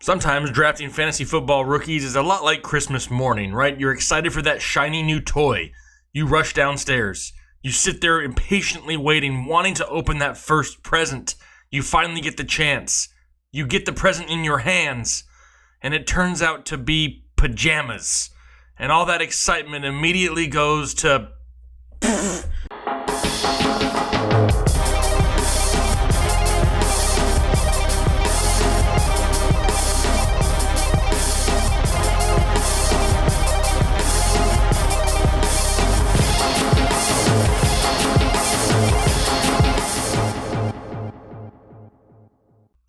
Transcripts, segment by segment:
Sometimes drafting fantasy football rookies is a lot like Christmas morning, right? You're excited for that shiny new toy. You rush downstairs. You sit there impatiently waiting, wanting to open that first present. You finally get the chance. You get the present in your hands, and it turns out to be pajamas. And all that excitement immediately goes to...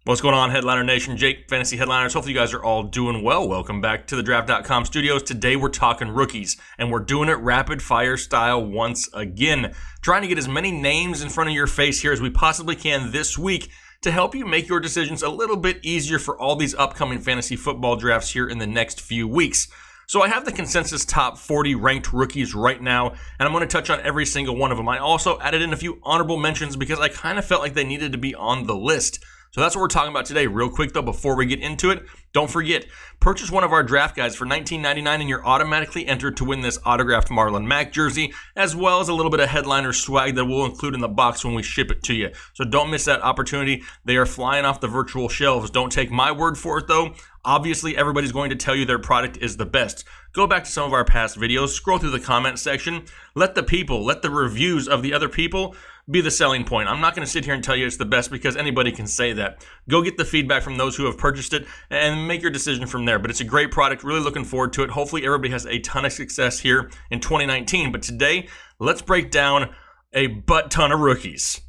What's going on, Headliner Nation? Jake, Fantasy Headliners. Hopefully you guys are all doing well. Welcome back to the Draft.com studios. Today we're talking rookies, and we're doing it rapid fire style once again. Trying to get as many names in front of your face here as we possibly can this week to help you make your decisions a little bit easier for all these upcoming fantasy football drafts here in the next few weeks. So I have the consensus top 40 ranked rookies right now, and I'm going to touch on every single one of them. I also added in a few honorable mentions because I kind of felt like they needed to be on the list. So that's what we're talking about today. Real quick though, before we get into it, don't forget, purchase one of our draft guides for $19.99 and you're automatically entered to win this autographed Marlon Mack jersey, as well as a little bit of headliner swag that we'll include in the box when we ship it to you. So don't miss that opportunity. They are flying off the virtual shelves. Don't take my word for it though. Obviously, everybody's going to tell you their product is the best. Go back to some of our past videos, scroll through the comment section, let the reviews of the other people be the selling point. I'm not going to sit here and tell you it's the best because anybody can say that. Go get the feedback from those who have purchased it and make your decision from there. But it's a great product. Really looking forward to it. Hopefully everybody has a ton of success here in 2019. But today, let's break down a butt ton of rookies.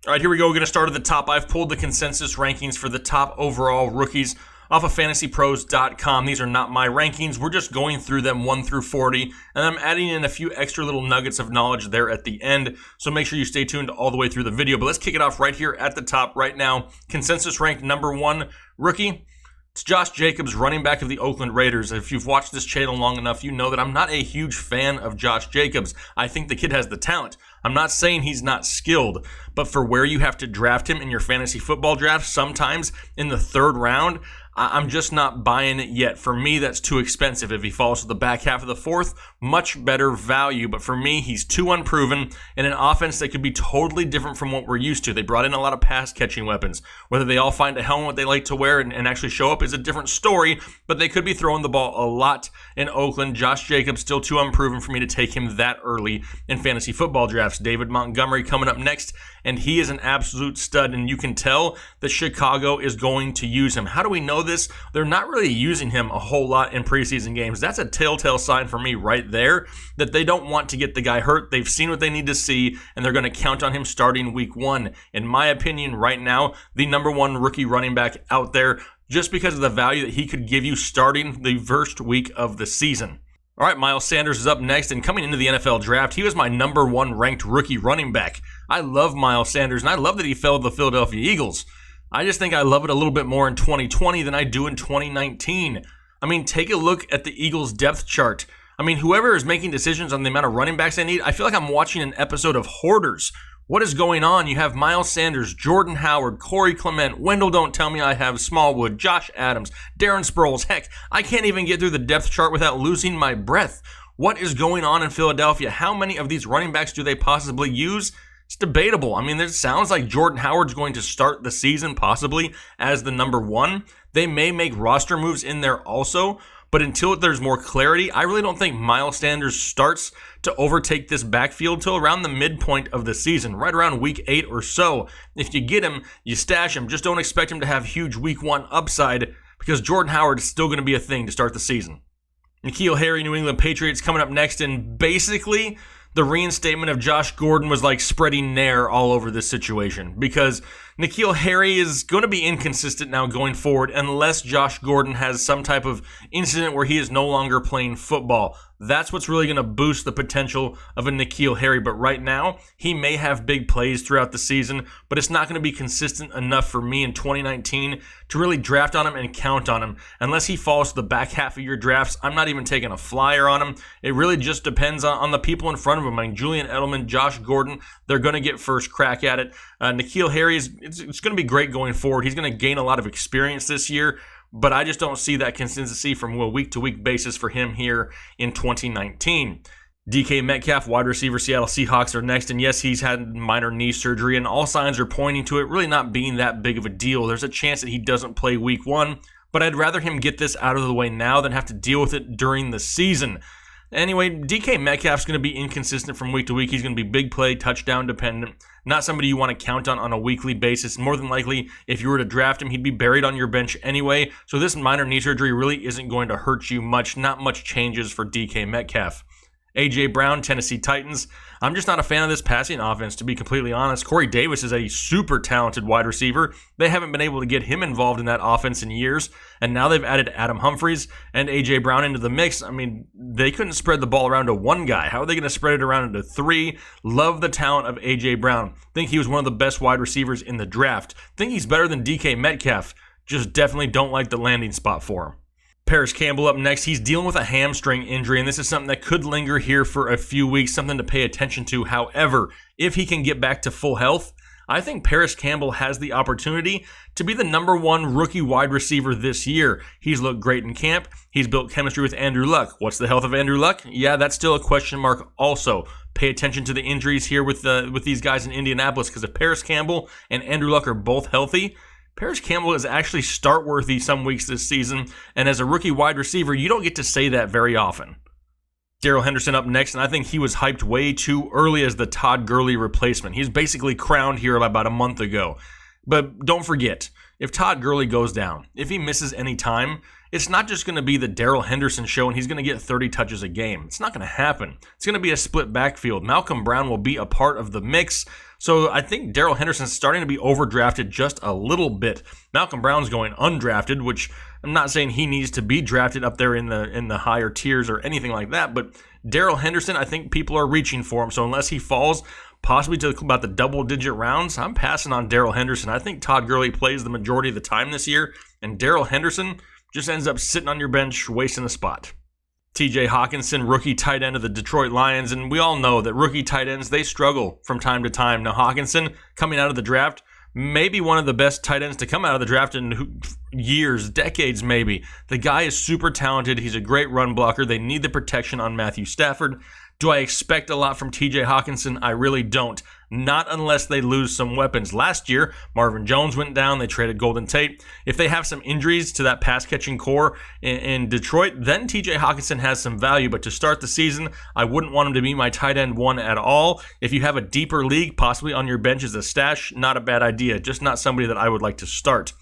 All right, here we go. We're going to start at the top. I've pulled the consensus rankings for the top overall rookies off of fantasypros.com. These are not my rankings. We're just going through them 1 through 40, and I'm adding in a few extra little nuggets of knowledge there at the end, so make sure you stay tuned all the way through the video. But let's kick it off right here at the top right now. Consensus ranked number 1 rookie, it's Josh Jacobs, running back of the Oakland Raiders. If you've watched this channel long enough, you know that I'm not a huge fan of Josh Jacobs. I think the kid has the talent. I'm not saying he's not skilled, but for where you have to draft him in your fantasy football draft, sometimes in the 3rd round, I'm just not buying it yet. For me, that's too expensive. If he falls to the back half of the 4th, much better value. But for me, he's too unproven in an offense that could be totally different from what we're used to. They brought in a lot of pass-catching weapons. Whether they all find a helmet they like to wear and actually show up is a different story, but they could be throwing the ball a lot in Oakland. Josh Jacobs still too unproven for me to take him that early in fantasy football drafts. David Montgomery coming up next, and he is an absolute stud, and you can tell that Chicago is going to use him. How do we know this? They're not really using him a whole lot in preseason games. That's a telltale sign for me right there that they don't want to get the guy hurt. They've seen what they need to see, and they're going to count on him starting week 1. In my opinion, right now, the number 1 rookie running back out there, just because of the value that he could give you starting the first week of the season. All right, Myles Sanders is up next, and coming into the NFL draft, he was my number 1 ranked rookie running back. I love Myles Sanders, and I love that he fell to the Philadelphia Eagles. I just think I love it a little bit more in 2020 than I do in 2019. I mean, take a look at the Eagles' depth chart. I mean, whoever is making decisions on the amount of running backs they need, I feel like I'm watching an episode of Hoarders. What is going on? You have Myles Sanders, Jordan Howard, Corey Clement, Wendell Don't Tell Me I Have, Smallwood, Josh Adams, Darren Sproles. Heck, I can't even get through the depth chart without losing my breath. What is going on in Philadelphia? How many of these running backs do they possibly use? It's debatable. I mean, it sounds like Jordan Howard's going to start the season possibly as the number 1. They may make roster moves in there also, but until there's more clarity, I really don't think Myles Sanders starts to overtake this backfield till around the midpoint of the season, right around week 8 or so. If you get him, you stash him. Just don't expect him to have huge week 1 upside because Jordan Howard is still going to be a thing to start the season. Nikhil Harry, New England Patriots, coming up next, and basically the reinstatement of Josh Gordon was like spreading Nair all over this situation because Nikhil Harry is going to be inconsistent now going forward unless Josh Gordon has some type of incident where he is no longer playing football. That's what's really going to boost the potential of a Nikhil Harry. But right now, he may have big plays throughout the season, but it's not going to be consistent enough for me in 2019 to really draft on him and count on him. Unless he falls to the back half of your drafts, I'm not even taking a flyer on him. It really just depends on the people in front of him. I mean, Julian Edelman, Josh Gordon, they're going to get first crack at it. Nikhil Harry, it's going to be great going forward. He's going to gain a lot of experience this year. but I just don't see that consistency from a week-to-week basis for him here in 2019. DK Metcalf, wide receiver, Seattle Seahawks are next, and yes, he's had minor knee surgery, and all signs are pointing to it really not being that big of a deal. There's a chance that he doesn't play week 1, but I'd rather him get this out of the way now than have to deal with it during the season. Anyway, DK Metcalf's going to be inconsistent from week to week. He's going to be big play, touchdown dependent. Not somebody you want to count on a weekly basis. More than likely, if you were to draft him, he'd be buried on your bench anyway. So this minor knee surgery really isn't going to hurt you much. Not much changes for DK Metcalf. A.J. Brown, Tennessee Titans. I'm just not a fan of this passing offense, to be completely honest. Corey Davis is a super talented wide receiver. They haven't been able to get him involved in that offense in years, and now they've added Adam Humphries and A.J. Brown into the mix. I mean, they couldn't spread the ball around to one guy. How are they going to spread it around into 3? Love the talent of A.J. Brown. Think he was one of the best wide receivers in the draft. Think he's better than DK Metcalf. Just definitely don't like the landing spot for him. Paris Campbell up next. He's dealing with a hamstring injury, and this is something that could linger here for a few weeks, something to pay attention to. However, if he can get back to full health, I think Paris Campbell has the opportunity to be the number 1 rookie wide receiver this year. He's looked great in camp. He's built chemistry with Andrew Luck. What's the health of Andrew Luck? Yeah, that's still a question mark also. Pay attention to the injuries here with these guys in Indianapolis, because if Paris Campbell and Andrew Luck are both healthy, Paris Campbell is actually start-worthy some weeks this season, and as a rookie wide receiver, you don't get to say that very often. Daryl Henderson up next, and I think he was hyped way too early as the Todd Gurley replacement. He's basically crowned here about a month ago. But don't forget, if Todd Gurley goes down, if he misses any time, it's not just going to be the Daryl Henderson show and he's going to get 30 touches a game. It's not going to happen. It's going to be a split backfield. Malcolm Brown will be a part of the mix. So I think Daryl Henderson's starting to be overdrafted just a little bit. Malcolm Brown's going undrafted, which I'm not saying he needs to be drafted up there in the higher tiers or anything like that, but Daryl Henderson, I think people are reaching for him. So unless he falls possibly to about the double-digit rounds, I'm passing on Daryl Henderson. I think Todd Gurley plays the majority of the time this year, and Daryl Henderson just ends up sitting on your bench, wasting a spot. TJ Hawkinson, rookie tight end of the Detroit Lions, and we all know that rookie tight ends, they struggle from time to time. Now Hawkinson, coming out of the draft, maybe one of the best tight ends to come out of the draft in years, decades maybe. The guy is super talented. He's a great run blocker. They need the protection on Matthew Stafford. Do I expect a lot from TJ Hawkinson? I really don't. Not unless they lose some weapons. Last year, Marvin Jones went down. They traded Golden Tate. If they have some injuries to that pass-catching core in Detroit, then TJ Hawkinson has some value. But to start the season, I wouldn't want him to be my tight end 1 at all. If you have a deeper league, possibly on your bench as a stash, not a bad idea. Just not somebody that I would like to start.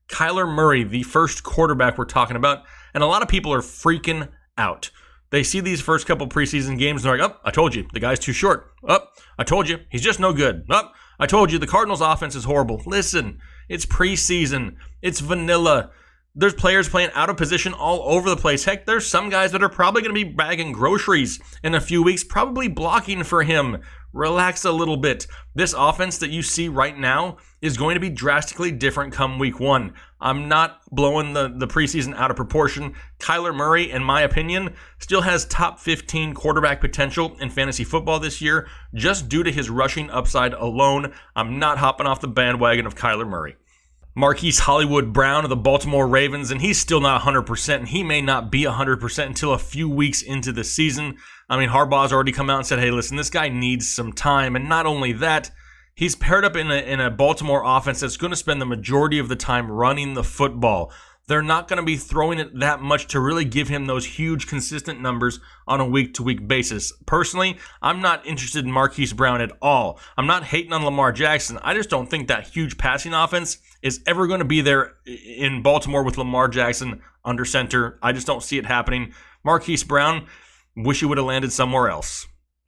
Kyler Murray, the first quarterback we're talking about, and a lot of people are freaking out. They see these first couple preseason games and they're like, oh, I told you, the guy's too short. Oh, I told you, he's just no good. Oh, I told you, the Cardinals' offense is horrible. Listen, it's preseason. It's vanilla. There's players playing out of position all over the place. Heck, there's some guys that are probably going to be bagging groceries in a few weeks, probably blocking for him. Relax a little bit. This offense that you see right now is going to be drastically different come week 1. I'm not blowing the preseason out of proportion. Kyler Murray, in my opinion, still has top 15 quarterback potential in fantasy football this year just due to his rushing upside alone. I'm not hopping off the bandwagon of Kyler Murray. Marquise Hollywood Brown of the Baltimore Ravens, and he's still not 100%, and he may not be 100% until a few weeks into the season. I mean, Harbaugh's already come out and said, hey, listen, this guy needs some time, and not only that, he's paired up in a Baltimore offense that's going to spend the majority of the time running the football. They're not going to be throwing it that much to really give him those huge, consistent numbers on a week-to-week basis. Personally, I'm not interested in Marquise Brown at all. I'm not hating on Lamar Jackson. I just don't think that huge passing offense is ever going to be there in Baltimore with Lamar Jackson under center. I just don't see it happening. Marquise Brown, wish he would have landed somewhere else.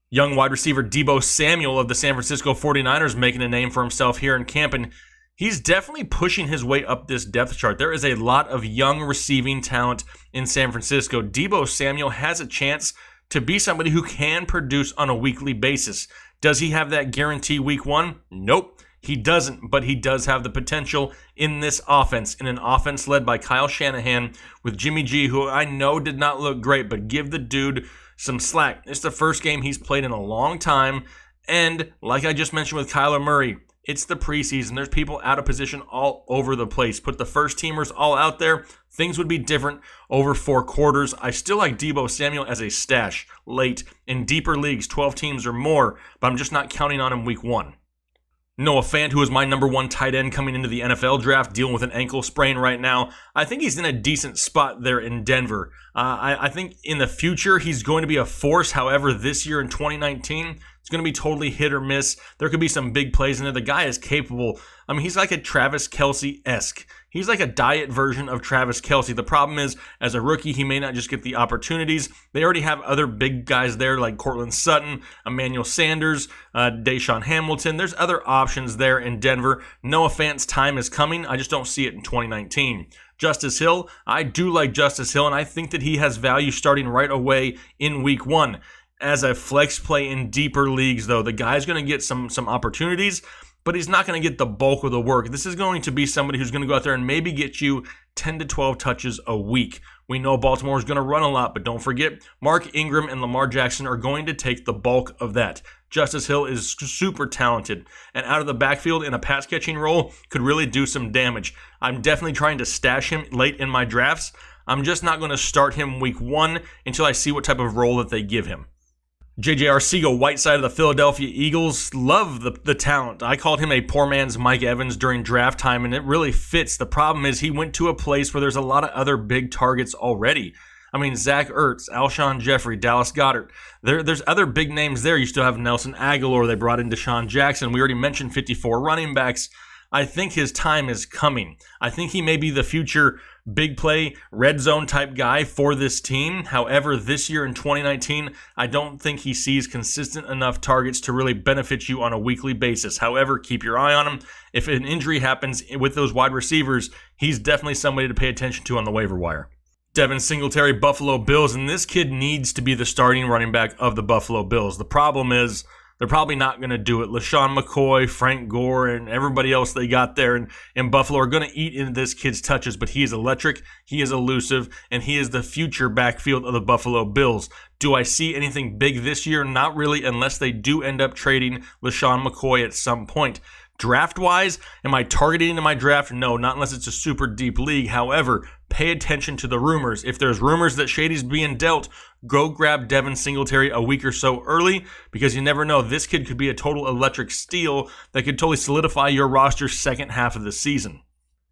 Young wide receiver Deebo Samuel of the San Francisco 49ers making a name for himself here in camp, and he's definitely pushing his way up this depth chart. There is a lot of young receiving talent in San Francisco. Deebo Samuel has a chance to be somebody who can produce on a weekly basis. Does he have that guarantee week 1? Nope, he doesn't, but he does have the potential in this offense, in an offense led by Kyle Shanahan with Jimmy G, who I know did not look great, but give the dude some slack. It's the first game he's played in a long time, and like I just mentioned with Kyler Murray, It's the preseason. There's people out of position all over the place. Put the first teamers all out there, things would be different over 4 quarters. I still like Deebo Samuel as a stash late in deeper leagues, 12 teams or more, but I'm just not counting on him week 1. Noah Fant, who is my number 1 tight end coming into the NFL draft, dealing with an ankle sprain right now. I think he's in a decent spot there in Denver. I think in the future he's going to be a force. However, this year in 2019, it's going to be totally hit or miss. There could be some big plays in there. The guy is capable. I mean, he's like a Travis Kelce-esque. He's like a diet version of Travis Kelce. The problem is, as a rookie, he may not just get the opportunities. They already have other big guys there like Cortland Sutton, Emmanuel Sanders, Deshaun Hamilton. There's other options there in Denver. Noah Fant's time is coming. I just don't see it in 2019. Justus Hill, I do like Justus Hill, and I think that he has value starting right away in week 1. As a flex play in deeper leagues, though, the guy's going to get some opportunities, but he's not going to get the bulk of the work. This is going to be somebody who's going to go out there and maybe get you 10 to 12 touches a week. We know Baltimore is going to run a lot, but don't forget, Mark Ingram and Lamar Jackson are going to take the bulk of that. Justus Hill is super talented, and out of the backfield in a pass-catching role could really do some damage. I'm definitely trying to stash him late in my drafts. I'm just not going to start him week 1 until I see what type of role that they give him. J.J. Arcega-Whiteside of the Philadelphia Eagles, love the talent. I called him a poor man's Mike Evans during draft time, and it really fits. The problem is he went to a place where there's a lot of other big targets already. I mean, Zach Ertz, Alshon Jeffrey, Dallas Goedert. There's other big names there. You still have Nelson Aguilar. They brought in Deshaun Jackson. We already mentioned 54 running backs. I think his time is coming. I think he may be the future big play, red zone type guy for this team. However, this year in 2019, I don't think he sees consistent enough targets to really benefit you on a weekly basis. However, keep your eye on him. If an injury happens with those wide receivers, he's definitely somebody to pay attention to on the waiver wire. Devin Singletary, Buffalo Bills, and this kid needs to be the starting running back of the Buffalo Bills. The problem is, they're probably not going to do it. LaShawn McCoy, Frank Gore, and everybody else they got there in Buffalo are going to eat into this kid's touches, but he is electric, he is elusive, and he is the future backfield of the Buffalo Bills. Do I see anything big this year? Not really, unless they do end up trading LaShawn McCoy at some point. Draft-wise, am I targeting in my draft? No, not unless it's a super deep league. However, pay attention to the rumors. If there's rumors that Shady's being dealt, go grab Devin Singletary a week or so early, because you never know. This kid could be a total electric steal that could totally solidify your roster second half of the season.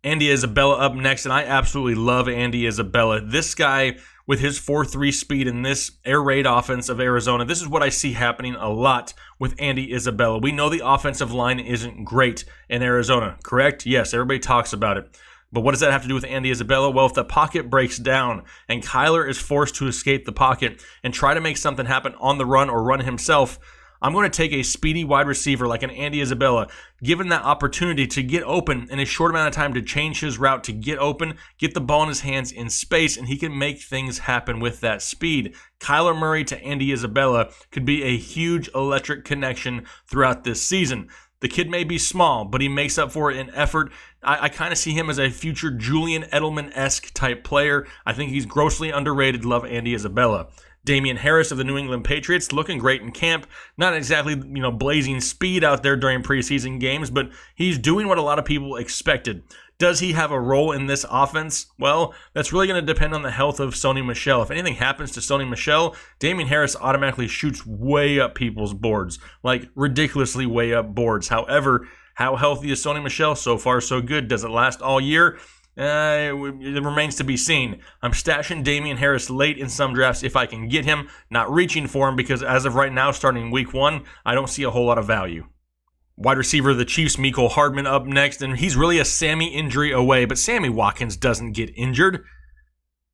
Andy Isabella up next, and I absolutely love Andy Isabella. This guy with his 4.3 speed in this air raid offense of Arizona, this is what I see happening a lot with Andy Isabella. We know the offensive line isn't great in Arizona, correct? Yes, everybody talks about it. But what does that have to do with Andy Isabella? Well, if the pocket breaks down and Kyler is forced to escape the pocket and try to make something happen on the run or run himself, I'm going to take a speedy wide receiver like an Andy Isabella, given that opportunity to get open in a short amount of time, to change his route, to get open, get the ball in his hands in space, and he can make things happen with that speed. Kyler Murray to Andy Isabella could be a huge electric connection throughout this season. The kid may be small, but he makes up for it in effort. I kind of see him as a future Julian Edelman-esque type player. I think he's grossly underrated. Love Andy Isabella. Damian Harris of the New England Patriots, looking great in camp. Not exactly, blazing speed out there during preseason games, but he's doing what a lot of people expected. Does he have a role in this offense? Well, that's really going to depend on the health of Sony Michel. If anything happens to Sony Michel, Damian Harris automatically shoots way up people's boards, like ridiculously way up boards. However, how healthy is Sony Michel? So far, so good. Does it last all year? It remains to be seen. I'm stashing Damian Harris late in some drafts if I can get him, not reaching for him, because as of right now, starting week 1, I don't see a whole lot of value. Wide receiver of the Chiefs, Myles Hardman up next, and he's really a Sammy injury away, but Sammy Watkins doesn't get injured.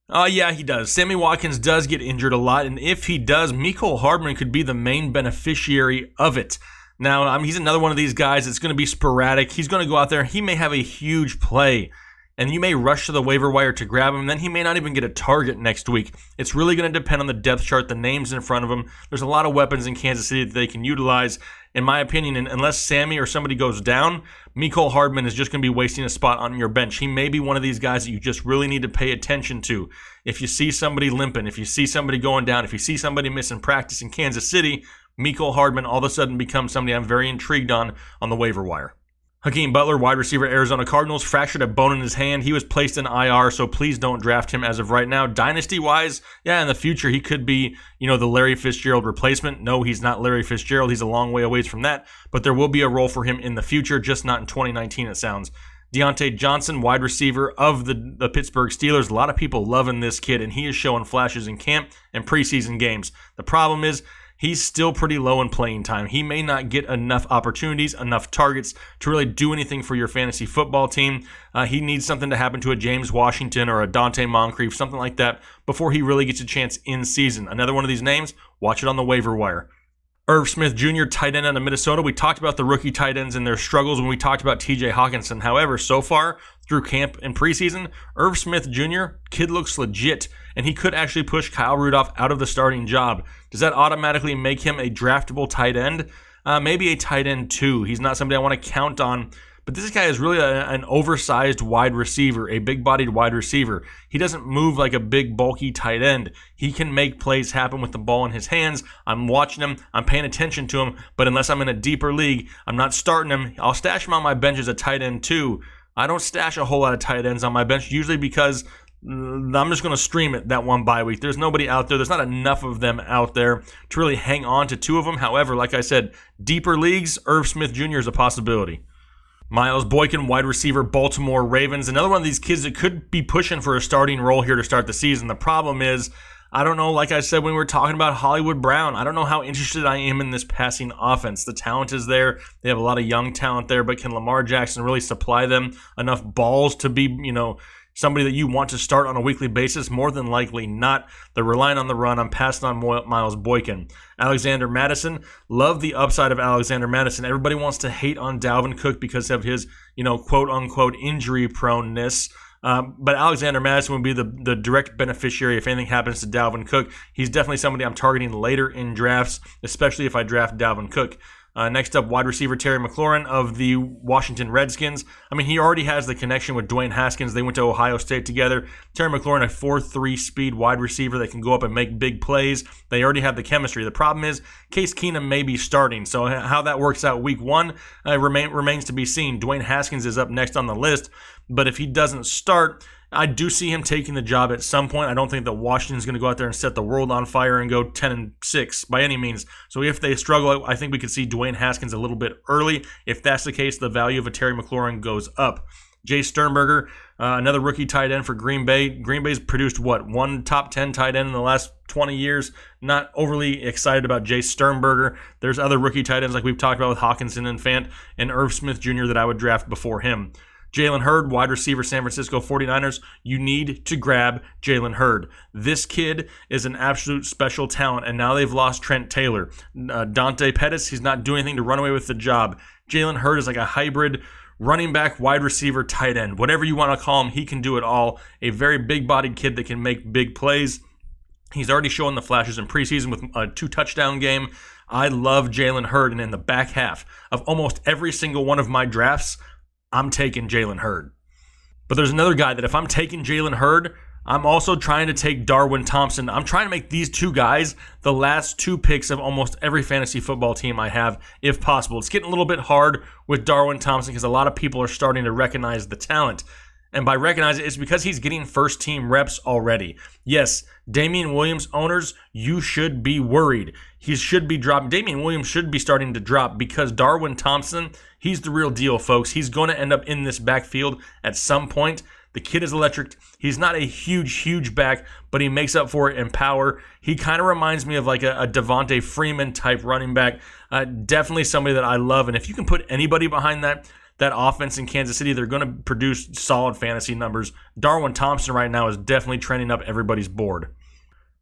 Yeah, he does. Sammy Watkins does get injured a lot, and if he does, Myles Hardman could be the main beneficiary of it. Now, he's another one of these guys that's going to be sporadic. He's going to go out there, he may have a huge play, and you may rush to the waiver wire to grab him, and then he may not even get a target next week. It's really going to depend on the depth chart, the names in front of him. There's a lot of weapons in Kansas City that they can utilize. In my opinion, and unless Sammy or somebody goes down, Myles Hardman is just going to be wasting a spot on your bench. He may be one of these guys that you just really need to pay attention to. If you see somebody limping, if you see somebody going down, if you see somebody missing practice in Kansas City, Myles Hardman all of a sudden becomes somebody I'm very intrigued on the waiver wire. Hakim Butler, wide receiver, Arizona Cardinals, fractured a bone in his hand. He was placed in IR, so please don't draft him as of right now. Dynasty-wise, yeah, in the future, he could be, the Larry Fitzgerald replacement. No, he's not Larry Fitzgerald. He's a long way away from that, but there will be a role for him in the future, just not in 2019, it sounds. Deontay Johnson, wide receiver of the Pittsburgh Steelers. A lot of people loving this kid, and he is showing flashes in camp and preseason games. The problem is, he's still pretty low in playing time. He may not get enough opportunities, enough targets to really do anything for your fantasy football team. He needs something to happen to a James Washington or a Dante Moncrief, something like that, before he really gets a chance in season. Another one of these names, watch it on the waiver wire. Irv Smith Jr., tight end out of Minnesota. We talked about the rookie tight ends and their struggles when we talked about TJ Hawkinson. However, so far through camp and preseason, Irv Smith Jr., kid looks legit, and he could actually push Kyle Rudolph out of the starting job. Does that automatically make him a draftable tight end? Maybe a tight end too. He's not somebody I want to count on. But this guy is really an oversized wide receiver, a big-bodied wide receiver. He doesn't move like a big, bulky tight end. He can make plays happen with the ball in his hands. I'm watching him. I'm paying attention to him. But unless I'm in a deeper league, I'm not starting him. I'll stash him on my bench as a tight end too. I don't stash a whole lot of tight ends on my bench, usually because I'm just going to stream it that one bye week. There's nobody out there. There's not enough of them out there to really hang on to two of them. However, like I said, deeper leagues, Irv Smith Jr. is a possibility. Myles Boykin, wide receiver, Baltimore Ravens. Another one of these kids that could be pushing for a starting role here to start the season. The problem is, I don't know, like I said when we were talking about Hollywood Brown, I don't know how interested I am in this passing offense. The talent is there. They have a lot of young talent there, but can Lamar Jackson really supply them enough balls to be, somebody that you want to start on a weekly basis? More than likely not. They're relying on the run. I'm passing on Myles Boykin. Alexander Mattison. Love the upside of Alexander Mattison. Everybody wants to hate on Dalvin Cook because of his, quote-unquote injury proneness. But Alexander Mattison would be the direct beneficiary if anything happens to Dalvin Cook. He's definitely somebody I'm targeting later in drafts, especially if I draft Dalvin Cook. Next up, wide receiver Terry McLaurin of the Washington Redskins. He already has the connection with Dwayne Haskins. They went to Ohio State together. Terry McLaurin, a 4.3 speed wide receiver that can go up and make big plays. They already have the chemistry. The problem is Case Keenum may be starting, so how that works out week one remains to be seen. Dwayne Haskins is up next on the list, but if he doesn't start, I do see him taking the job at some point. I don't think that Washington's going to go out there and set the world on fire and go 10-6 by any means. So if they struggle, I think we could see Dwayne Haskins a little bit early. If that's the case, the value of a Terry McLaurin goes up. Jay Sternberger, another rookie tight end for Green Bay. Green Bay's produced, one top 10 tight end in the last 20 years. Not overly excited about Jay Sternberger. There's other rookie tight ends like we've talked about with Hawkinson and Fant and Irv Smith Jr. that I would draft before him. Jalen Hurd, wide receiver, San Francisco 49ers. You need to grab Jalen Hurd. This kid is an absolute special talent, and now they've lost Trent Taylor. Dante Pettis, he's not doing anything to run away with the job. Jalen Hurd is like a hybrid running back, wide receiver, tight end. Whatever you want to call him, he can do it all. A very big-bodied kid that can make big plays. He's already showing the flashes in preseason with a 2-touchdown game. I love Jalen Hurd, and in the back half of almost every single one of my drafts, I'm taking Jalen Hurd. But there's another guy that if I'm taking Jalen Hurd, I'm also trying to take Darwin Thompson. I'm trying to make these two guys the last two picks of almost every fantasy football team I have, if possible. It's getting a little bit hard with Darwin Thompson because a lot of people are starting to recognize the talent. And by recognize it, it's because he's getting first-team reps already. Yes, Damian Williams owners, you should be worried. He should be dropping. Damian Williams should be starting to drop because Darwin Thompson, he's the real deal, folks. He's going to end up in this backfield at some point. The kid is electric. He's not a huge back, but he makes up for it in power. He kind of reminds me of like a Devontae Freeman type running back. Definitely somebody that I love. And if you can put anybody behind that offense in Kansas City, they're going to produce solid fantasy numbers. Darwin Thompson right now is definitely trending up everybody's board.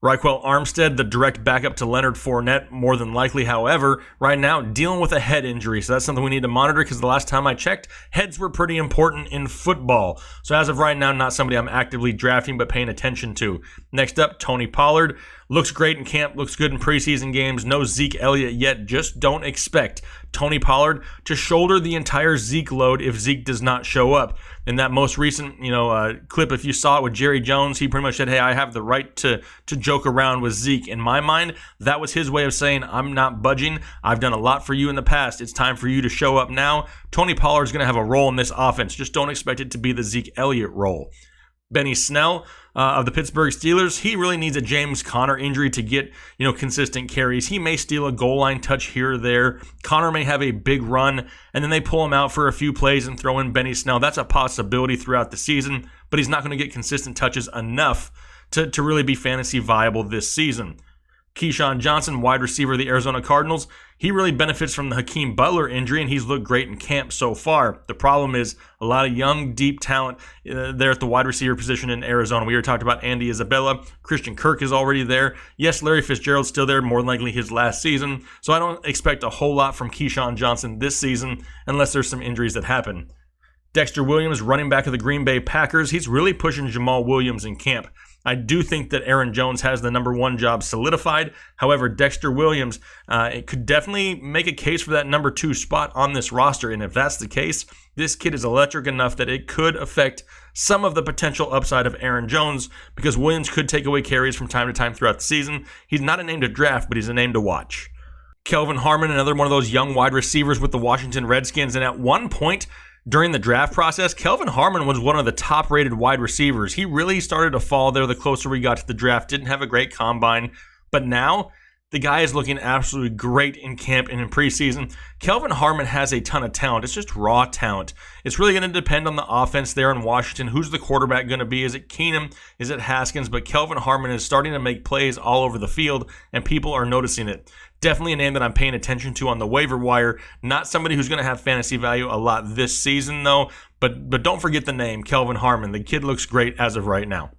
Terron Armstead, the direct backup to Leonard Fournette, more than likely, however, right now dealing with a head injury. So that's something we need to monitor because the last time I checked, heads were pretty important in football. So as of right now, not somebody I'm actively drafting but paying attention to. Next up, Tony Pollard. Looks great in camp, looks good in preseason games. No Zeke Elliott yet. Just don't expect Tony Pollard to shoulder the entire Zeke load if Zeke does not show up. In that most recent, clip, if you saw it with Jerry Jones, he pretty much said, hey, I have the right to joke around with Zeke. In my mind, that was his way of saying, I'm not budging. I've done a lot for you in the past. It's time for you to show up now. Tony Pollard's going to have a role in this offense. Just don't expect it to be the Zeke Elliott role. Benny Snell of the Pittsburgh Steelers, he really needs a James Conner injury to get, consistent carries. He may steal a goal line touch here or there. Conner may have a big run, and then they pull him out for a few plays and throw in Benny Snell. That's a possibility throughout the season, but he's not going to get consistent touches enough to really be fantasy viable this season. Keyshawn Johnson, wide receiver of the Arizona Cardinals, he really benefits from the Hakim Butler injury, and he's looked great in camp so far. The problem is a lot of young, deep talent there at the wide receiver position in Arizona. We already talked about Andy Isabella. Christian Kirk is already there. Yes, Larry Fitzgerald's still there, more than likely his last season. So I don't expect a whole lot from Keyshawn Johnson this season unless there's some injuries that happen. Dexter Williams, running back of the Green Bay Packers, he's really pushing Jamal Williams in camp. I do think that Aaron Jones has the number one job solidified. However, Dexter Williams, it could definitely make a case for that number 2 spot on this roster. And if that's the case, this kid is electric enough that it could affect some of the potential upside of Aaron Jones because Williams could take away carries from time to time throughout the season. He's not a name to draft, but he's a name to watch. Kelvin Harmon, another one of those young wide receivers with the Washington Redskins. And at one point, during the draft process, Kelvin Harmon was one of the top-rated wide receivers. He really started to fall there the closer we got to the draft. Didn't have a great combine, but now the guy is looking absolutely great in camp and in preseason. Kelvin Harmon has a ton of talent. It's just raw talent. It's really going to depend on the offense there in Washington. Who's the quarterback going to be? Is it Keenum? Is it Haskins? But Kelvin Harmon is starting to make plays all over the field, and people are noticing it. Definitely a name that I'm paying attention to on the waiver wire. Not somebody who's going to have fantasy value a lot this season, though. But don't forget the name, Kelvin Harmon. The kid looks great as of right now.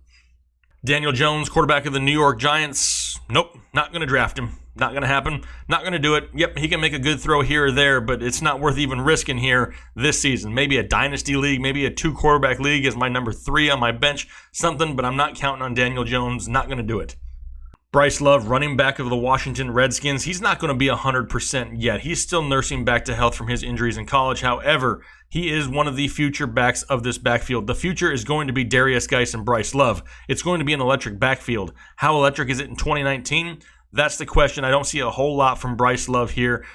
Daniel Jones, quarterback of the New York Giants. Nope, not going to draft him. Not going to happen. Not going to do it. Yep, he can make a good throw here or there, but it's not worth even risking here this season. Maybe a dynasty league, maybe a 2-quarterback league as my number 3 on my bench. Something, but I'm not counting on Daniel Jones. Not going to do it. Bryce Love, running back of the Washington Redskins, he's not going to be 100% yet. He's still nursing back to health from his injuries in college. However, he is one of the future backs of this backfield. The future is going to be Darius Geis and Bryce Love. It's going to be an electric backfield. How electric is it in 2019? That's the question. I don't see a whole lot from Bryce Love here.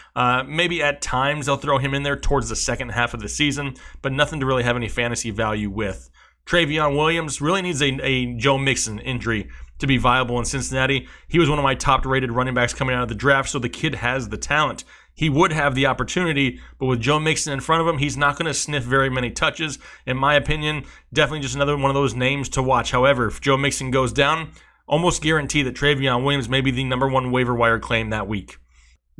Maybe at times they'll throw him in there towards the second half of the season, but nothing to really have any fantasy value with. Trayvon Williams really needs a Joe Mixon injury to be viable in Cincinnati. He was one of my top-rated running backs coming out of the draft, so the kid has the talent. He would have the opportunity, but with Joe Mixon in front of him, he's not going to sniff very many touches. In my opinion, definitely just another one of those names to watch. However, if Joe Mixon goes down, almost guarantee that Trayvon Williams may be the number 1 waiver wire claim that week.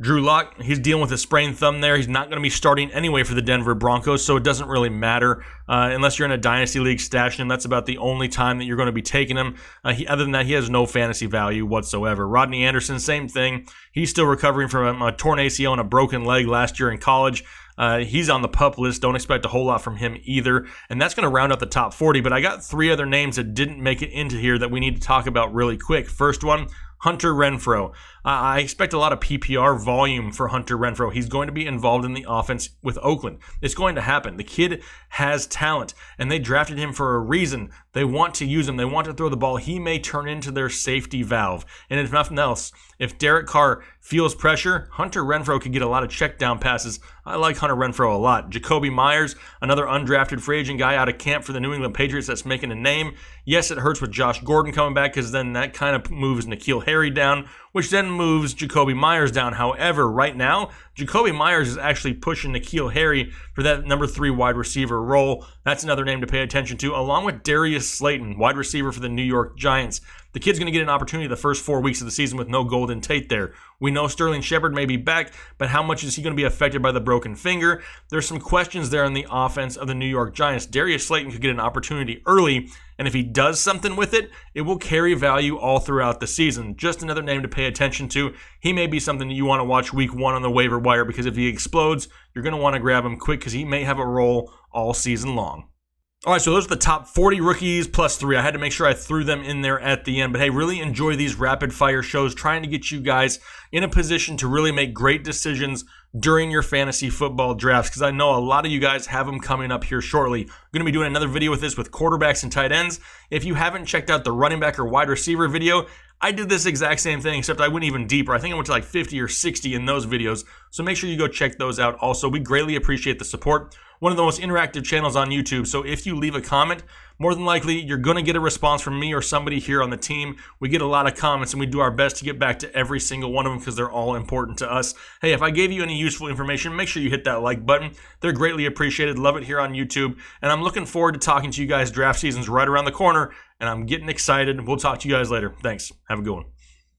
Drew Lock, he's dealing with a sprained thumb there. He's not going to be starting anyway for the Denver Broncos, so it doesn't really matter unless you're in a dynasty league stashing him. That's about the only time that you're going to be taking him. Other than that, he has no fantasy value whatsoever. Rodney Anderson, same thing. He's still recovering from a torn ACL and a broken leg last year in college. He's on the PUP list. Don't expect a whole lot from him either. And that's going to round out the top 40. But I got 3 other names that didn't make it into here that we need to talk about really quick. First one, Hunter Renfrow. I expect a lot of PPR volume for Hunter Renfrow. He's going to be involved in the offense with Oakland. It's going to happen. The kid has talent, and they drafted him for a reason. They want to use him. They want to throw the ball. He may turn into their safety valve. And if nothing else, if Derek Carr feels pressure, Hunter Renfrow could get a lot of check down passes. I like Hunter Renfrow a lot. Jacoby Myers, another undrafted free agent guy out of camp for the New England Patriots that's making a name. Yes, it hurts with Josh Gordon coming back because then that kind of moves Nikhil Harry down, which then moves Jacoby Myers down. However, right now, Jacoby Myers is actually pushing Nikhil Harry for that number 3 wide receiver role. That's another name to pay attention to, along with Darius Slayton, wide receiver for the New York Giants. The kid's going to get an opportunity the first 4 weeks of the season with no Golden Tate there. We know Sterling Shepard may be back, but how much is he going to be affected by the broken finger? There's some questions there in the offense of the New York Giants. Darius Slayton could get an opportunity early, and if he does something with it, it will carry value all throughout the season. Just another name to pay attention to. He may be something that you want to watch week 1 on the waiver wire, because if he explodes, you're going to want to grab him quick because he may have a role all season long. All right, so those are the top 40 rookies plus 3. I had to make sure I threw them in there at the end. But hey, really enjoy these rapid fire shows, trying to get you guys in a position to really make great decisions during your fantasy football drafts, because I know a lot of you guys have them coming up here shortly. I'm going to be doing another video with this with quarterbacks and tight ends. If you haven't checked out the running back or wide receiver video, I did this exact same thing, except I went even deeper. I think I went to like 50 or 60 in those videos. So make sure you go check those out also. We greatly appreciate the support. One of the most interactive channels on YouTube. So if you leave a comment, more than likely you're going to get a response from me or somebody here on the team. We get a lot of comments and we do our best to get back to every single one of them because they're all important to us. Hey, if I gave you any useful information, make sure you hit that like button. They're greatly appreciated. Love it here on YouTube. And I'm looking forward to talking to you guys. Draft season's right around the corner and I'm getting excited. We'll talk to you guys later. Thanks. Have a good one.